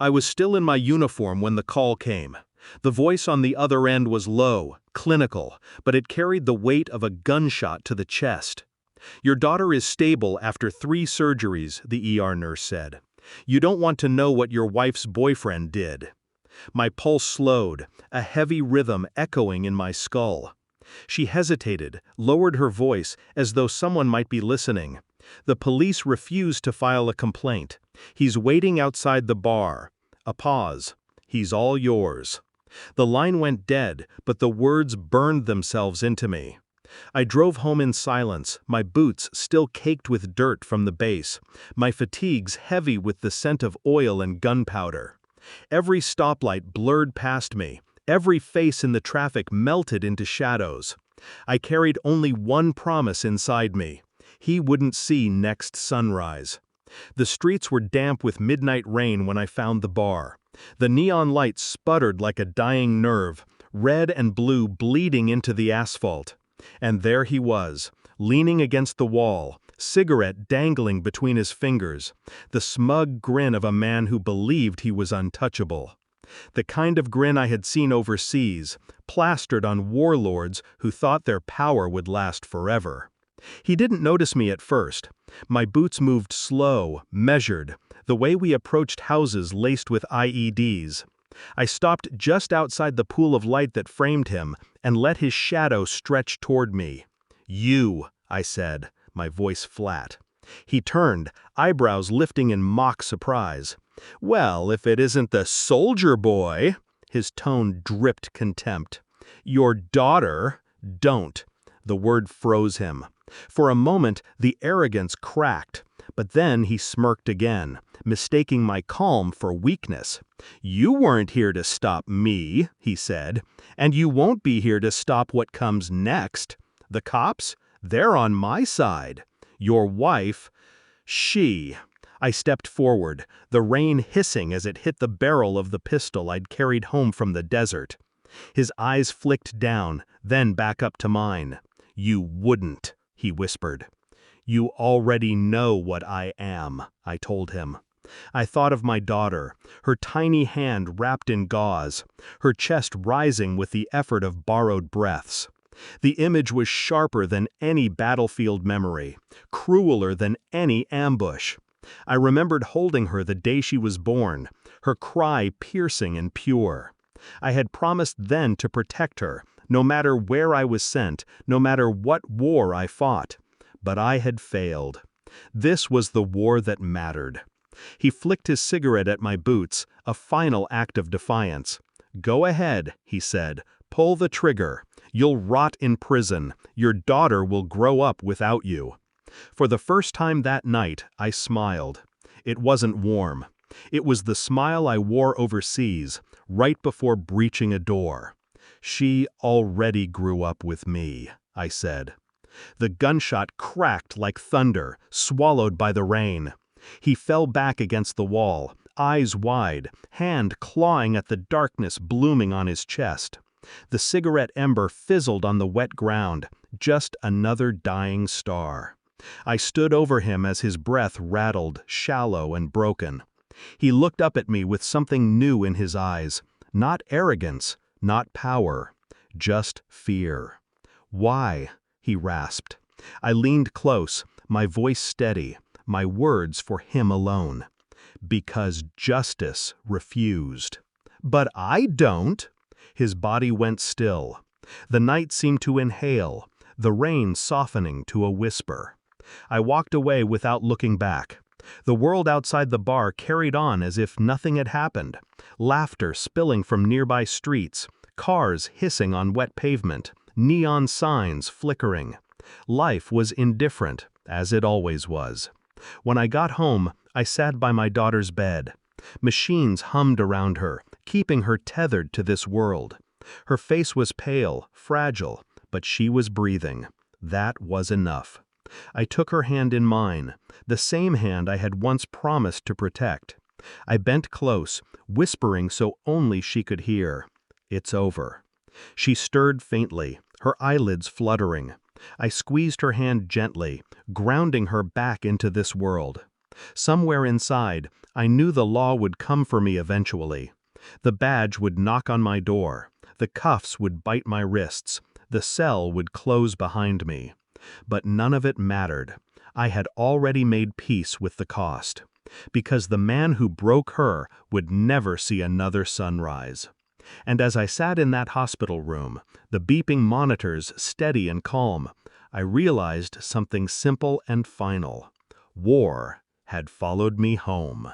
I was still in my uniform when the call came. The voice on the other end was low, clinical, but it carried the weight of a gunshot to the chest. "Your daughter is stable after 3 surgeries," the ER nurse said. "You don't want to know what your wife's boyfriend did." My pulse slowed, a heavy rhythm echoing in my skull. She hesitated, lowered her voice, as though someone might be listening. "The police refused to file a complaint. He's waiting outside the bar." A pause. "He's all yours." The line went dead, but the words burned themselves into me. I drove home in silence, my boots still caked with dirt from the base, my fatigues heavy with the scent of oil and gunpowder. Every stoplight blurred past me, every face in the traffic melted into shadows. I carried only one promise inside me: he wouldn't see next sunrise. The streets were damp with midnight rain when I found the bar. The neon lights sputtered like a dying nerve, red and blue bleeding into the asphalt. And there he was, leaning against the wall, cigarette dangling between his fingers, the smug grin of a man who believed he was untouchable. The kind of grin I had seen overseas, plastered on warlords who thought their power would last forever. He didn't notice me at first. My boots moved slow, measured, the way we approached houses laced with IEDs. I stopped just outside the pool of light that framed him and let his shadow stretch toward me. "You," I said, my voice flat. He turned, eyebrows lifting in mock surprise. "Well, if it isn't the soldier boy." His tone dripped contempt. "Your daughter." "Don't." The word froze him. For a moment, the arrogance cracked, but then he smirked again, mistaking my calm for weakness. "You weren't here to stop me," he said, "and you won't be here to stop what comes next. The cops? They're on my side. Your wife, she." I stepped forward, the rain hissing as it hit the barrel of the pistol I'd carried home from the desert. His eyes flicked down, then back up to mine. "You wouldn't," he whispered. "You already know what I am," I told him. I thought of my daughter, her tiny hand wrapped in gauze, her chest rising with the effort of borrowed breaths. The image was sharper than any battlefield memory, crueler than any ambush. I remembered holding her the day she was born, her cry piercing and pure. I had promised then to protect her, no matter where I was sent, no matter what war I fought. But I had failed. This was the war that mattered. He flicked his cigarette at my boots, a final act of defiance. "Go ahead," he said. "Pull the trigger. You'll rot in prison. Your daughter will grow up without you." For the first time that night, I smiled. It wasn't warm. It was the smile I wore overseas, right before breaching a door. "She already grew up with me," I said. The gunshot cracked like thunder, swallowed by the rain. He fell back against the wall, eyes wide, hand clawing at the darkness blooming on his chest. The cigarette ember fizzled on the wet ground, just another dying star. I stood over him as his breath rattled, shallow and broken. He looked up at me with something new in his eyes, not arrogance, not power, just fear. "Why?" he rasped. I leaned close, my voice steady, my words for him alone. "Because justice refused." "But I don't." His body went still. The night seemed to inhale, the rain softening to a whisper. I walked away without looking back. The world outside the bar carried on as if nothing had happened. Laughter spilling from nearby streets, cars hissing on wet pavement, neon signs flickering. Life was indifferent, as it always was. When I got home, I sat by my daughter's bed. Machines hummed around her, keeping her tethered to this world. Her face was pale, fragile, but she was breathing. That was enough. I took her hand in mine, the same hand I had once promised to protect. I bent close, whispering so only she could hear. "It's over." She stirred faintly, her eyelids fluttering. I squeezed her hand gently, grounding her back into this world. Somewhere inside, I knew the law would come for me eventually. The badge would knock on my door, the cuffs would bite my wrists, the cell would close behind me. But none of it mattered. I had already made peace with the cost. Because the man who broke her would never see another sunrise. And as I sat in that hospital room, the beeping monitors steady and calm, I realized something simple and final. War had followed me home.